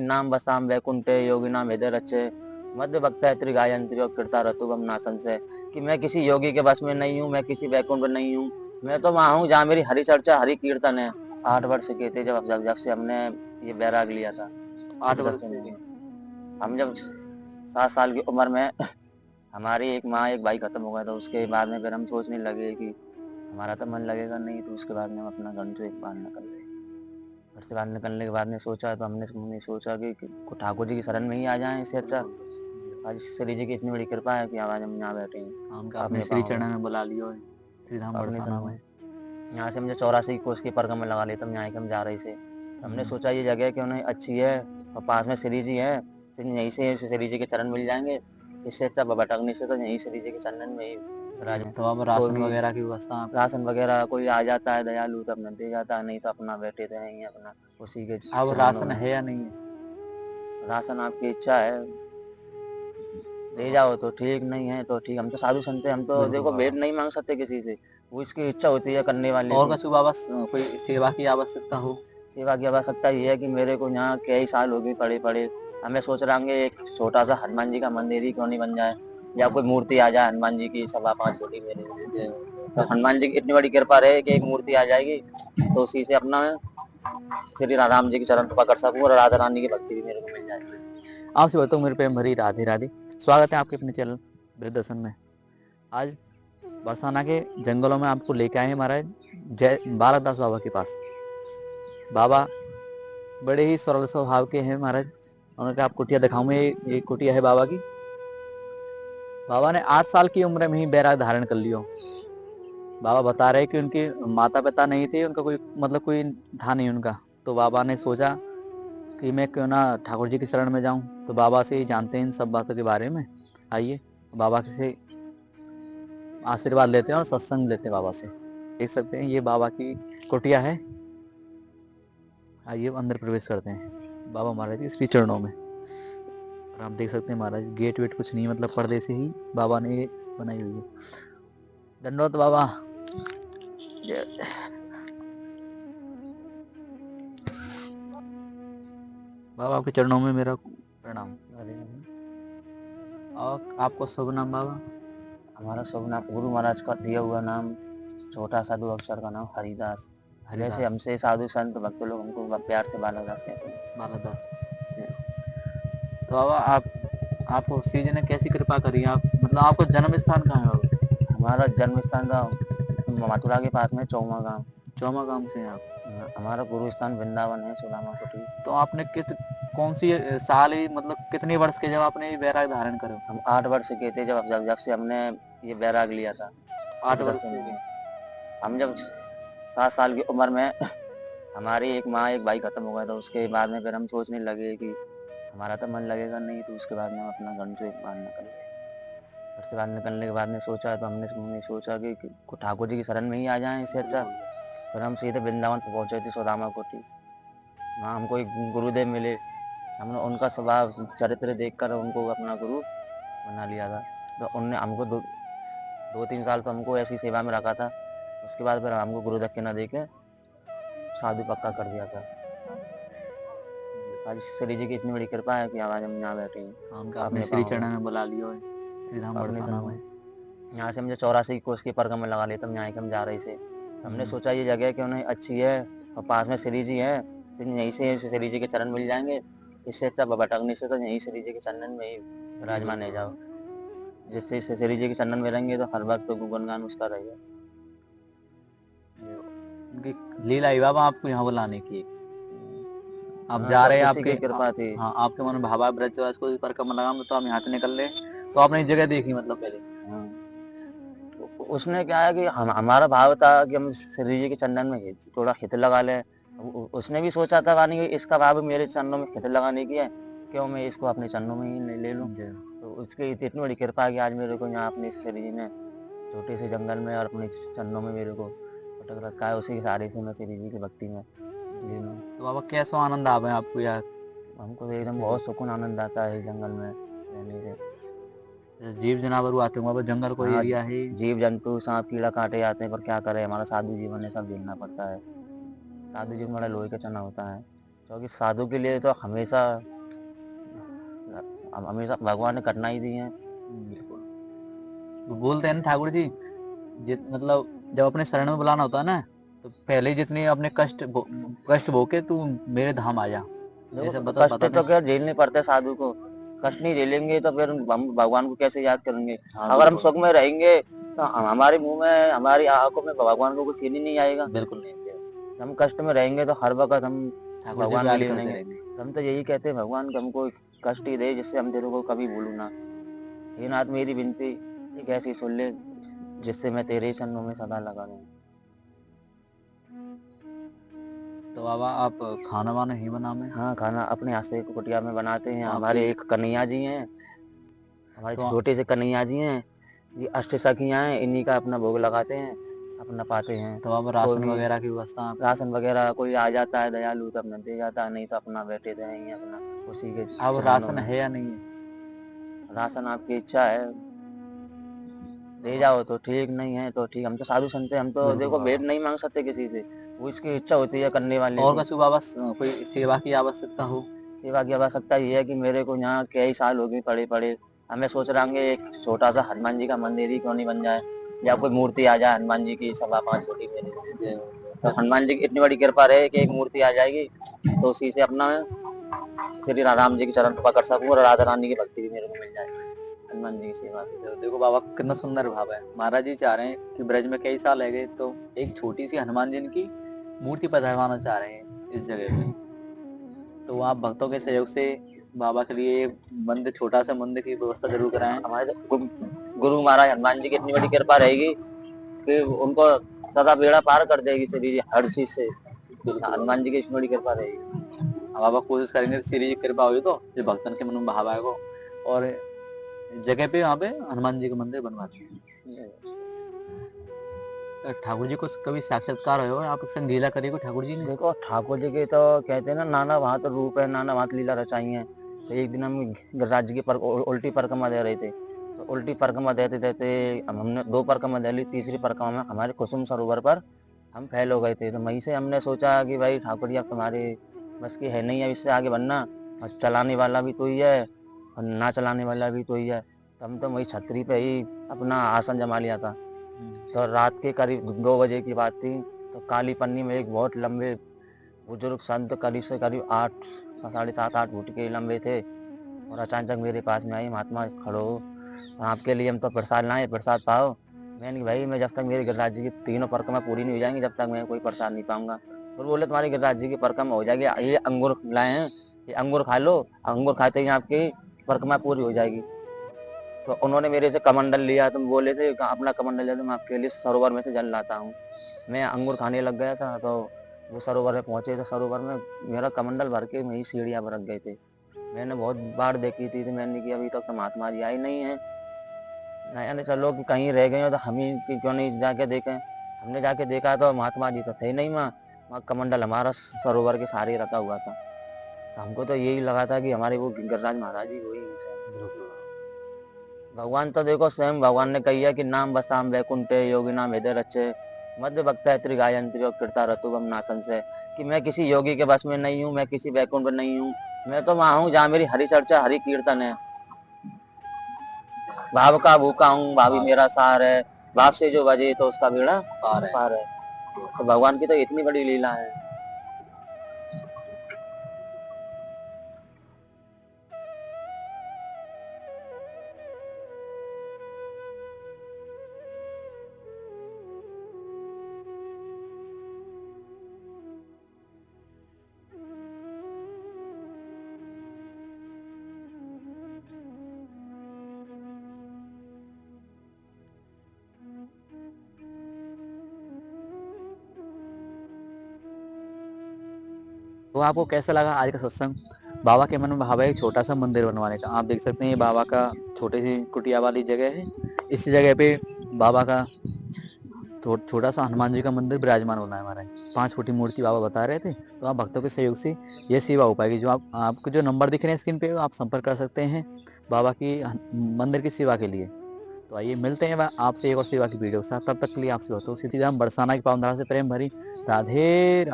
नाम बसाम वैकुंठे योगिनाम हृदय रचे मध्य भक्ता गायत्री और कीर्ता रतुगम नासन से कि मैं किसी योगी के बस में नहीं हूँ, मैं किसी वैकुंठ में नहीं हूँ। मैं तो वहाँ हूँ जहाँ मेरी हरि चर्चा हरि कीर्तन है। 8 वर्ष के थे जब जब जब से हमने ये बैराग लिया था। 8 सिद्ध वर्ष दर्शन के? में हम जब 7 साल की उम्र में हमारी एक माँ एक भाई खत्म हो गया था। उसके बाद में फिर हम सोचने लगे कि हमारा तो मन लगेगा नहीं, तो उसके बाद में हम अपना घर से बाहर निकल गए। घर से बाहर निकलने के बाद में सोचा तो हमने सोचा कि ठाकुर जी की शरण में ही आ जाएं। इससे अच्छा आज श्री जी की इतनी बड़ी कृपा है कि आज हम यहाँ बैठे हैं उनका अपने अपने श्री पाँव चरण में बुला लियो है, श्री धाम अपने बरसाना में। यहाँ से मुझे 84 कोस की परिक्रमा लगा लेता हम यहाँ के हम जा रहे थे। हमने सोचा ये जगह क्यों नहीं अच्छी है और पास में श्री जी है, यहीं से श्री जी के चरण मिल जाएंगे। इससे अच्छा भटकने से तो यहीं श्री जी के चरण में ही विराज। तो अब कोई राशन भी वगैरह की व्यवस्था आपकी? राशन वगैरह कोई आ जाता है दयालु तो अपना दे जाता है, नहीं तो अपना बैठे रहेंगे अपना उसी के अब चरणों राशन में। है या नहीं है? राशन आपकी इच्छा है दे जाओ तो ठीक, नहीं है तो ठीक। हम तो साधु संत हैं, हम तो बिल्कुल देखो बाबा। भेंट नहीं मांग सकते किसी से, वो इसकी इच्छा होती है करने वाले और की। कछु बाबा कोई सेवा की आवश्यकता हो? सेवा की आवश्यकता ये है कि मेरे को यहाँ कई साल हो गए पड़े पड़े। हमें सोच रहा हूँ एक छोटा सा हनुमान जी का मंदिर ही क्यों नहीं बन जाए, या कोई मूर्ति आ जाए हनुमान जी की 5.25 फुट मेरे लिए। तो हनुमान जी की इतनी बड़ी कृपा रहे कि एक मूर्ति आ जाएगी तो उसी से अपना श्री राम जी की चरण पकड़ सकूँ और राधा रानी की भक्ति भी मेरे को मिल जाएगी। आपसे बताऊँ मेरे प्रेम भरी राधे राधे। स्वागत है आपके अपने चैनल वृद्ध दर्शन में। आज बरसाना के जंगलों में आपको लेके आए हैं महाराज जय बालक दास बाबा के पास। बाबा बड़े ही सरल स्वभाव के हैं महाराज। उनका आप कुटिया दिखाऊं। ये कुटिया है बाबा की। बाबा ने 8 साल की उम्र में ही बैराग धारण कर लियो। बाबा बता रहे कि उनके माता पिता नहीं थे, उनका कोई मतलब कोई था नहीं उनका। तो बाबा ने सोचा कि मैं क्यों ना ठाकुर जी की शरण में जाऊं। तो बाबा से ही जानते हैं इन सब बातों के बारे में। आइए बाबा से आशीर्वाद लेते हैं और सत्संग लेते हैं बाबा से। देख सकते हैं ये बाबा की कुटिया है। आइए अंदर प्रवेश करते हैं बाबा महाराज के श्री चरणों में। और आप देख सकते हैं महाराज गेट वेट कुछ नहीं, मतलब पर्दे से ही बाबा ने ये बनाई हुई है। दंडोत बाबा। बाबा आपके चरणों में मेरा प्रणाम। और आपको शुभ नाम बाबा? हमारा शुभ नाम गुरु महाराज का दिया हुआ नाम छोटा सा 2 अक्षर का नाम हरिदास। वैसे हरिदास। हमसे साधु संत भक्त लोग हमको प्यार से बालक दास कहते हैं। बालक दास। तो बाबा आपको श्री जी ने कैसी कृपा करी? आप मतलब आपका जन्म स्थान कहाँ है बाबा? हमारा जन्म स्थान का मथुरा के पास में चौमा गांव। चौमा गांव से हैं आप? हमारा गुरु स्थान वृंदावन है, सुदामा कुटी। तो आपने कौन सी साल ही मतलब कितने वर्ष के जब आपने ये वैराग धारण करो? हम 8 वर्ष के थे जब जब जब से हमने ये बैराग लिया था। 8 सिद्ध वर्ष दर्शन के? में हम जब 7 साल की उम्र में हमारी एक माँ एक भाई खत्म हो गया था। उसके बाद में फिर हम सोचने लगे कि हमारा तो मन लगेगा नहीं, तो उसके बाद में हम अपना घर से बाहर निकल गए। घर से बाहर निकलने के बाद में सोचा तो हमने सोचा कि ठाकुर जी की शरण में ही आ जाएं। इससे अच्छा फिर हम सीधे वृंदावन पहुंचे थे, सुदामा कोटी। वहाँ हमको एक गुरुदेव मिले। हमने उनका स्वभाव चरित्र देखकर उनको अपना गुरु बना लिया था। तो उनने हमको 2-3 साल तो हमको ऐसी सेवा में रखा था। उसके बाद फिर हमको गुरु दक्षिणा दे के साधु पक्का कर दिया था। आज श्री जी की इतनी बड़ी कृपा है कि आज हम यहाँ बैठे हैं उनका अपने अपने श्री पाँव चरण में बुला लियो है, श्री धाम अपने बरसाना में। यहाँ से मुझे 84 कोस की परिक्रमा लगा लेता हम यहाँ के हम जा रहे थे। हमने सोचा ये जगह क्यों नहीं अच्छी है और पास में श्री जी है, यहीं से श्री जी के चरण मिल जाएंगे। इससे अच्छा भटकने से तो यहीं श्री जी के चरण में ही विराजमान है जाओ। जिससे श्री जी के चरण में रहेंगे तो हर वक्त तो गुणगान उसका रहेगा। उनकी लीला ही बाबा आपको यहाँ बुलाने की। आप हाँ जा सब रहे हैं उसी आपके की कृपा थी। हाँ आपके मन में भावा ब्रजवास को परिक्रमा लगा तो हम यहाँ से निकल रहे। तो आपने जगह देखी मतलब पहले? हाँ उसमें क्या है कि हमारा भाव था कि हम श्री जी के चंदन में थोड़ा हित लगा लें। उसने भी सोचा था वानी इसका भाव मेरे चरणों में हित लगाने की है, क्यों मैं इसको अपने चरणों में ही ले लूं। तो उसकी इतनी बड़ी कृपा है कि आज मेरे को यहाँ अपने श्री जी ने छोटे से जंगल में और अपने चरणों में मेरे को पटक रखा है। उसी के सहारे से मैं श्री जी की भक्ति में लीन हूँ। तो बाबा कैसा आनंद आवे आपको यार? हमको तो एकदम बहुत सुकून आनंद आता है इस जंगल में रहने से। जीव जनावर आते होंगे, जंगल को हाँ एरिया है। जीव जंतु सांप कीड़ा कांटे आते हैं, पर क्या करें हमारा साधु जीवन है, सब झेलना पड़ता है। साधु जीवन बड़ा लोहे का चना होता है। क्योंकि साधु के लिए तो हमेशा हमेशा भगवान ने कठिनाई दी है। बिल्कुल। वो बोलते हैं ना ठाकुर जी, मतलब जब अपने शरण में बुलाना होता है ना, तो पहले ही जितने अपने कष्ट भोग तू मेरे धाम आ जा, देखो जैसे कष्ट बताते तो हैं। क्या झेलने पड़ते हैं साधु को। कष्ट नहीं झेलेंगे तो फिर हम भगवान को कैसे याद करेंगे। हाँ अगर हम बिल्कुल। सुख में रहेंगे तो हमारे मुंह में हमारी आंखों में भगवान को कुछ सीन ही नहीं आएगा। बिल्कुल नहीं किया। हम कष्ट में रहेंगे तो हर वक्त हम ठाकुर जी को भगवान को याद ले करते लेंगे। रहेंगे। तो हम तो यही कहते हैं भगवान कि हमको कष्ट ही दे जिससे हम तेरे को कभी भूलू ना। हे नाथ मेरी विनती एक ऐसी सुन ले जिससे मैं तेरे ही चरणों में सदा लगा रहूं। तो बाबा आप खाना वाना ही बना में हाँ खाना अपने हाथ से कुटिया में बनाते हैं। आपकी हमारे एक कन्हैया जी हैं, हमारे तो छोटे से कन्हैया जी हैं, ये अष्ट सखियां हैं, इन्हीं का अपना भोग लगाते हैं, अपना पाते हैं। तो अब कोई राशन भी वगैरह की व्यवस्था आपकी। राशन वगैरह कोई आ जाता है दयालु तो अपना दे जाता है, नहीं तो अपना बैठे रहेंगे अपना उसी के अब चरणों राशन में। है या नहीं है? राशन आपकी इच्छा है, दे जाओ तो ठीक, नहीं है तो ठीक। हम तो साधु संत हैं, हम तो बिल्कुल देखो बाबा। भेंट नहीं मांग सकते किसी से। वो इसकी इच्छा होती है करने वाले और की। कछु बाबा कोई सेवा की आवश्यकता हो। सेवा की आवश्यकता ये है कि मेरे को यहाँ कई साल हो गए पड़े पड़े। हमें सोच रहे होंगे एक छोटा सा हनुमान जी का मंदिर ही क्यों नहीं बन जाए, या कोई मूर्ति आ जाए हनुमान जी की 5.25 फुट की मेरे लिए। तो हनुमान जी की इतनी बड़ी कृपा रहे कि एक मूर्ति आ जाएगी तो उसी से अपना श्री राम जी के चरण को पकड़ सकूं और राधा रानी की भक्ति भी मेरे को मिल जाए हनुमान जी की सेवा की। देखो बाबा कितना सुंदर भाव है। महाराज जी चाह रहे हैं कि ब्रज में कई साल रह गए तो एक छोटी सी हनुमान जी की मूर्ति पधरवाना चाह रहे हैं इस जगह पे। तो आप भक्तों के सहयोग से बाबा के लिए मंदिर, छोटा सा मंदिर की व्यवस्था जरूर कराएं। हमारे गुरु महाराज हनुमान जी की इतनी बड़ी कृपा रहेगी कि उनको सदा बेड़ा पार कर देगी श्री जी हर चीज से। बिल्कुल बाबा। हनुमान जी की इतनी बड़ी कृपा रहेगी। हम बाबा कोशिश करेंगे श्री जी की कृपा हुई तो जो भक्तन के मन में भाव आएगा और जगह पे वहाँ पे हनुमान जी का मंदिर बनवाते हैं। ठाकुर जी को कभी साक्षात्कार हो आप संग लीला करी को ठाकुर जी ने। देखो ठाकुर जी के तो कहते हैं ना नाना वहाँ तो रूप है, नाना वहाँ तो लीला रचाई है। तो एक दिन हम गिरिराज जी की उल्टी परिक्रमा दे रहे थे, तो उल्टी परिक्रमा देते देते हमने 2 परिक्रमा दे ली, तीसरी परिक्रमा में हमारे कुसुम सरोवर पर हम फेल हो गए थे। तो वहीं से हमने सोचा कि भाई ठाकुर जी अब तुम्हारे बस की है नहीं, अब इससे आगे बढ़ना। और चलाने वाला भी तो ही है और ना चलाने वाला भी तो ही है। तो हम तो वही छतरी पे ही अपना आसन जमा लिया था। तो रात के करीब 2 बजे की बात थी। तो काली पन्नी में एक बहुत लंबे बुजुर्ग संत करीब से करीब 8 साढ़े 7-8 फुट के लंबे थे और अचानक मेरे पास में आई, महात्मा खड़ो हो, आपके लिए हम तो प्रसाद लाए, प्रसाद पाओ। मैंने भाई मैं जब तक मेरी गिरिराज जी की तीनों परिक्रमा पूरी नहीं हो जाएंगी तब तक मैं कोई प्रसाद नहीं पाऊंगा। फिर बोले तुम्हारी गिरिराज जी की परिक्रमा हो जाएगी, ये अंगूर लाए हैं, ये अंगूर खा लो, अंगूर खाते ही आपकी परिक्रमा पूरी हो जाएगी। तो उन्होंने मेरे से कमंडल लिया, तुम बोले थे अपना कमंडल ले लो, मैं आपके लिए सरोवर में से जल लाता हूँ। मैं अंगूर खाने लग गया था तो वो सरोवर में पहुंचे, तो सरोवर में मेरा कमंडल भर के वही सीढ़ियाँ पर रख गए थे। मैंने बहुत बार देखी थी तो मैंने कि अभी तक तो महात्मा जी आए नहीं है। मैंने चलो कि कहीं रह गए हो तो हम ही क्यों नहीं जाके देखें। हमने जाके देखा तो महात्मा जी तो थे नहीं वहाँ। वहाँ कमंडल हमारा सरोवर के सहारे रखा हुआ था। तो हमको तो यही लगा था कि हमारे वो गिरिराज महाराज जी वही हैं। भगवान तो देखो स्वयं भगवान ने कही है कि नाम बसाम वैकुंठे योगी नाम हृदय रचे मध्य भक्त त्रिगायंत्री और कृता रतुगम नासन से। कि मैं किसी योगी के बस में नहीं हूँ, मैं किसी वैकुंठ में नहीं हूँ। मैं तो वहां हूँ जहाँ मेरी हरि चर्चा हरि कीर्तन है। भाव का भूखा हूँ, भाभी मेरा सार है, भाव से जो बजे तो उसका बेड़ा पार है। तो भगवान की तो इतनी बड़ी लीला है। तो आपको कैसा लगा आज का सत्संग। बाबा के मन में भाव है एक छोटा सा मंदिर बनवाने का। आप देख सकते हैं ये बाबा का छोटी सी कुटिया वाली जगह है। इस जगह पे बाबा का छोटा सा हनुमान जी का मंदिर विराजमान होना है हमारा। 5 फुट की मूर्ति बाबा बता रहे थे। तो आप भक्तों के सहयोग से ये सेवा हो पाएगी। जो आपको जो नंबर दिख रहे हैं स्क्रीन पे आप संपर्क कर सकते हैं बाबा की मंदिर की सेवा के लिए। तो आइए मिलते हैं आपसे एक और सेवा की वीडियो के साथ। तब तक के लिए आपसे होता हूँ सीताराम बरसाना की पावन धारा से प्रेम भरी राधे राधे।